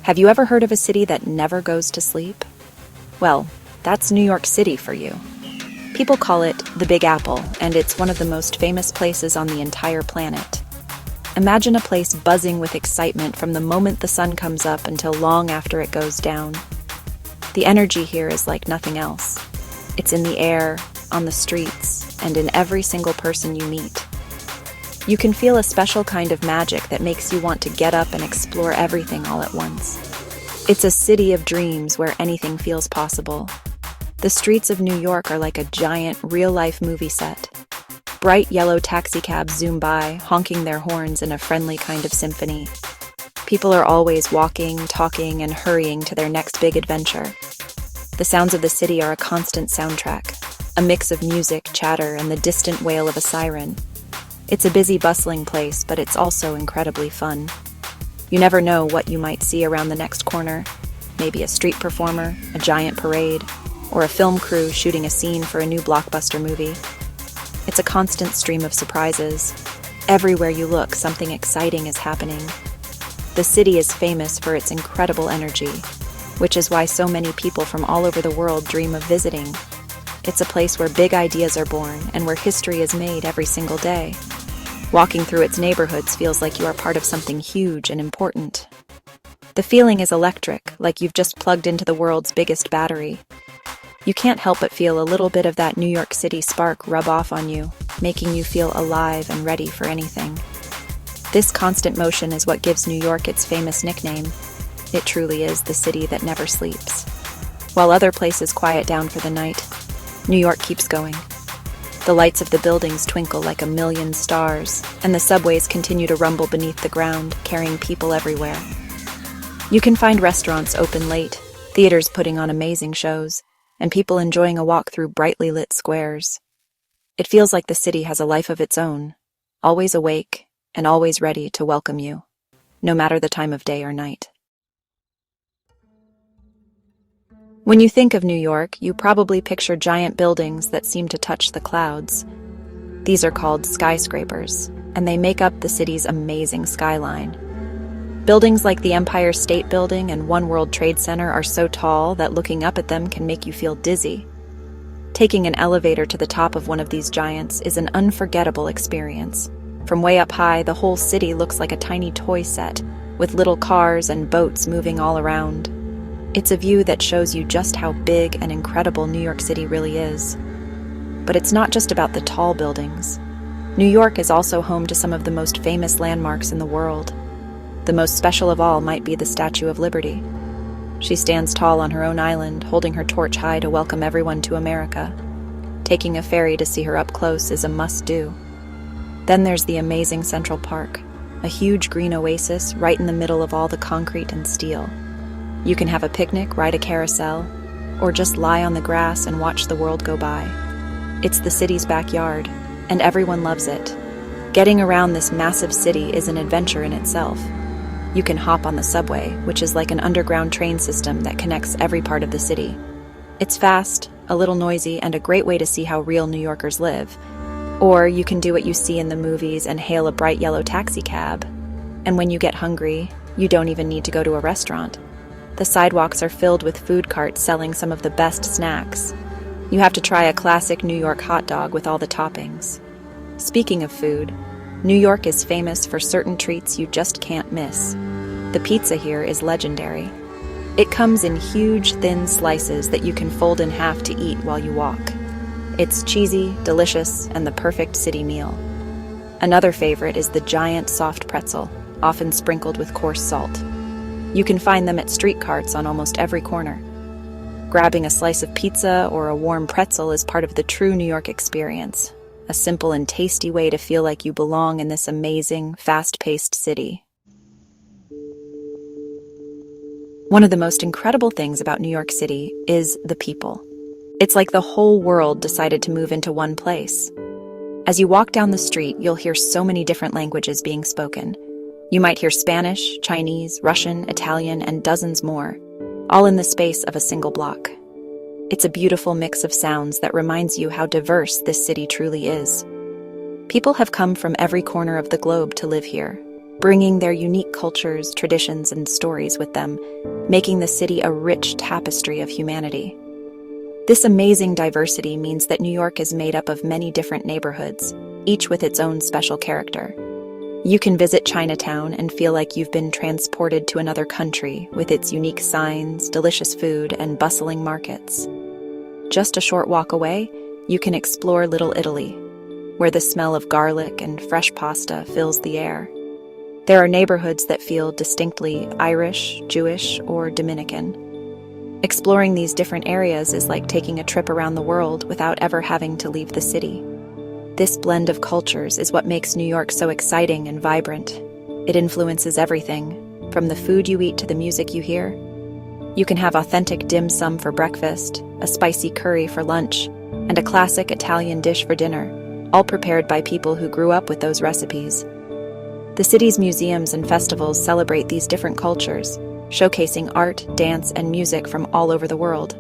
Have you ever heard of a city that never goes to sleep? Well, that's New York City for you. People call it the Big Apple, and it's one of the most famous places on the entire planet. Imagine a place buzzing with excitement from the moment the sun comes up until long after it goes down. The energy here is like nothing else. It's in the air, on the streets, and in every single person you meet. You can feel a special kind of magic that makes you want to get up and explore everything all at once. It's a city of dreams where anything feels possible. The streets of New York are like a giant, real-life movie set. Bright yellow taxicabs zoom by, honking their horns in a friendly kind of symphony. People are always walking, talking, and hurrying to their next big adventure. The sounds of the city are a constant soundtrack, a mix of music, chatter, and the distant wail of a siren. It's a busy, bustling place, but it's also incredibly fun. You never know what you might see around the next corner. Maybe a street performer, a giant parade, or a film crew shooting a scene for a new blockbuster movie. It's a constant stream of surprises. Everywhere you look, something exciting is happening. The city is famous for its incredible energy, which is why so many people from all over the world dream of visiting. It's a place where big ideas are born and where history is made every single day. Walking through its neighborhoods feels like you are part of something huge and important. The feeling is electric, like you've just plugged into the world's biggest battery. You can't help but feel a little bit of that New York City spark rub off on you, making you feel alive and ready for anything. This constant motion is what gives New York its famous nickname. It truly is the city that never sleeps. While other places quiet down for the night, New York keeps going. The lights of the buildings twinkle like a million stars, and the subways continue to rumble beneath the ground, carrying people everywhere. You can find restaurants open late, theaters putting on amazing shows, and people enjoying a walk through brightly lit squares. It feels like the city has a life of its own, always awake and always ready to welcome you, no matter the time of day or night. When you think of New York, you probably picture giant buildings that seem to touch the clouds. These are called skyscrapers, and they make up the city's amazing skyline. Buildings like the Empire State Building and One World Trade Center are so tall that looking up at them can make you feel dizzy. Taking an elevator to the top of one of these giants is an unforgettable experience. From way up high, the whole city looks like a tiny toy set, with little cars and boats moving all around. It's a view that shows you just how big and incredible New York City really is. But it's not just about the tall buildings. New York is also home to some of the most famous landmarks in the world. The most special of all might be the Statue of Liberty. She stands tall on her own island, holding her torch high to welcome everyone to America. Taking a ferry to see her up close is a must-do. Then there's the amazing Central Park, a huge green oasis right in the middle of all the concrete and steel. You can have a picnic, ride a carousel, or just lie on the grass and watch the world go by. It's the city's backyard, and everyone loves it. Getting around this massive city is an adventure in itself. You can hop on the subway, which is like an underground train system that connects every part of the city. It's fast, a little noisy, and a great way to see how real New Yorkers live. Or you can do what you see in the movies and hail a bright yellow taxi cab. And when you get hungry, you don't even need to go to a restaurant. The sidewalks are filled with food carts selling some of the best snacks. You have to try a classic New York hot dog with all the toppings. Speaking of food, New York is famous for certain treats you just can't miss. The pizza here is legendary. It comes in huge, thin slices that you can fold in half to eat while you walk. It's cheesy, delicious, and the perfect city meal. Another favorite is the giant soft pretzel, often sprinkled with coarse salt. You can find them at street carts on almost every corner. Grabbing a slice of pizza or a warm pretzel is part of the true New York experience, a simple and tasty way to feel like you belong in this amazing, fast-paced city. One of the most incredible things about New York City is the people. It's like the whole world decided to move into one place. As you walk down the street, you'll hear so many different languages being spoken. You might hear Spanish, Chinese, Russian, Italian, and dozens more, all in the space of a single block. It's a beautiful mix of sounds that reminds you how diverse this city truly is. People have come from every corner of the globe to live here, bringing their unique cultures, traditions, and stories with them, making the city a rich tapestry of humanity. This amazing diversity means that New York is made up of many different neighborhoods, each with its own special character. You can visit Chinatown and feel like you've been transported to another country with its unique signs, delicious food, and bustling markets. Just a short walk away, you can explore Little Italy, where the smell of garlic and fresh pasta fills the air. There are neighborhoods that feel distinctly Irish, Jewish, or Dominican. Exploring these different areas is like taking a trip around the world without ever having to leave the city. This blend of cultures is what makes New York so exciting and vibrant. It influences everything, from the food you eat to the music you hear. You can have authentic dim sum for breakfast, a spicy curry for lunch, and a classic Italian dish for dinner, all prepared by people who grew up with those recipes. The city's museums and festivals celebrate these different cultures, showcasing art, dance, and music from all over the world.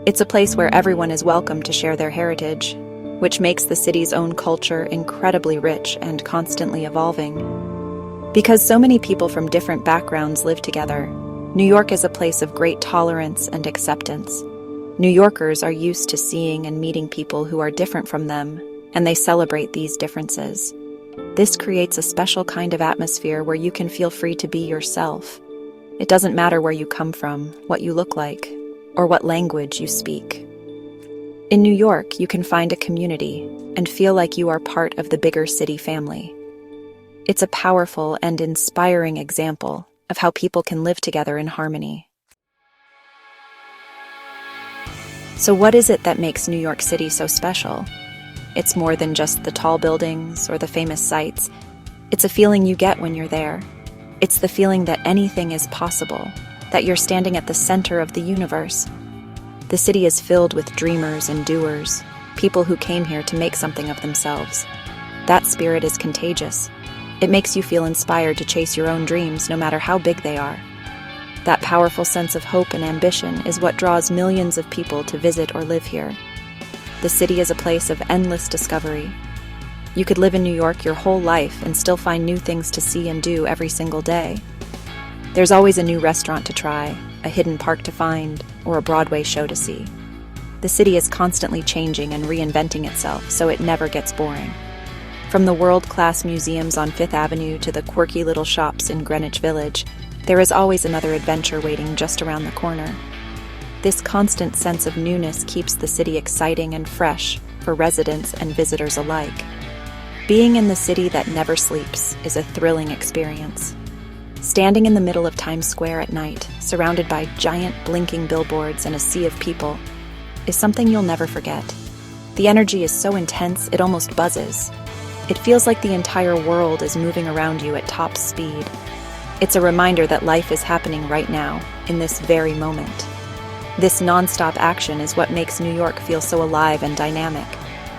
It's a place where everyone is welcome to share their heritage, which makes the city's own culture incredibly rich and constantly evolving. Because so many people from different backgrounds live together, New York is a place of great tolerance and acceptance. New Yorkers are used to seeing and meeting people who are different from them, and they celebrate these differences. This creates a special kind of atmosphere where you can feel free to be yourself. It doesn't matter where you come from, what you look like, or what language you speak. In New York, you can find a community and feel like you are part of the bigger city family. It's a powerful and inspiring example of how people can live together in harmony. So what is it that makes New York City so special? It's more than just the tall buildings or the famous sights. It's a feeling you get when you're there. It's the feeling that anything is possible, that you're standing at the center of the universe. The city is filled with dreamers and doers, people who came here to make something of themselves. That spirit is contagious. It makes you feel inspired to chase your own dreams, no matter how big they are. That powerful sense of hope and ambition is what draws millions of people to visit or live here. The city is a place of endless discovery. You could live in New York your whole life and still find new things to see and do every single day. There's always a new restaurant to try, a hidden park to find, or a Broadway show to see. The city is constantly changing and reinventing itself, so it never gets boring. From the world-class museums on Fifth Avenue to the quirky little shops in Greenwich Village, there is always another adventure waiting just around the corner. This constant sense of newness keeps the city exciting and fresh for residents and visitors alike. Being in the city that never sleeps is a thrilling experience. Standing in the middle of Times Square at night, surrounded by giant blinking billboards and a sea of people, is something you'll never forget. The energy is so intense it almost buzzes. It feels like the entire world is moving around you at top speed. It's a reminder that life is happening right now, in this very moment. This non-stop action is what makes New York feel so alive and dynamic,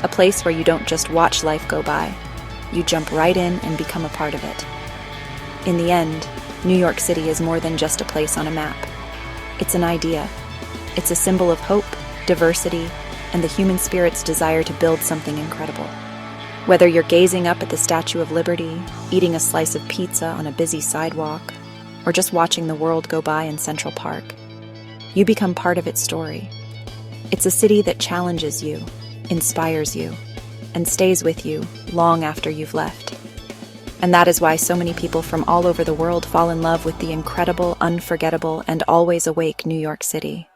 a place where you don't just watch life go by. You jump right in and become a part of it. In the end, New York City is more than just a place on a map. It's an idea. It's a symbol of hope, diversity, and the human spirit's desire to build something incredible. Whether you're gazing up at the Statue of Liberty, eating a slice of pizza on a busy sidewalk, or just watching the world go by in Central Park, you become part of its story. It's a city that challenges you, inspires you, and stays with you long after you've left. And that is why so many people from all over the world fall in love with the incredible, unforgettable, and always awake New York City.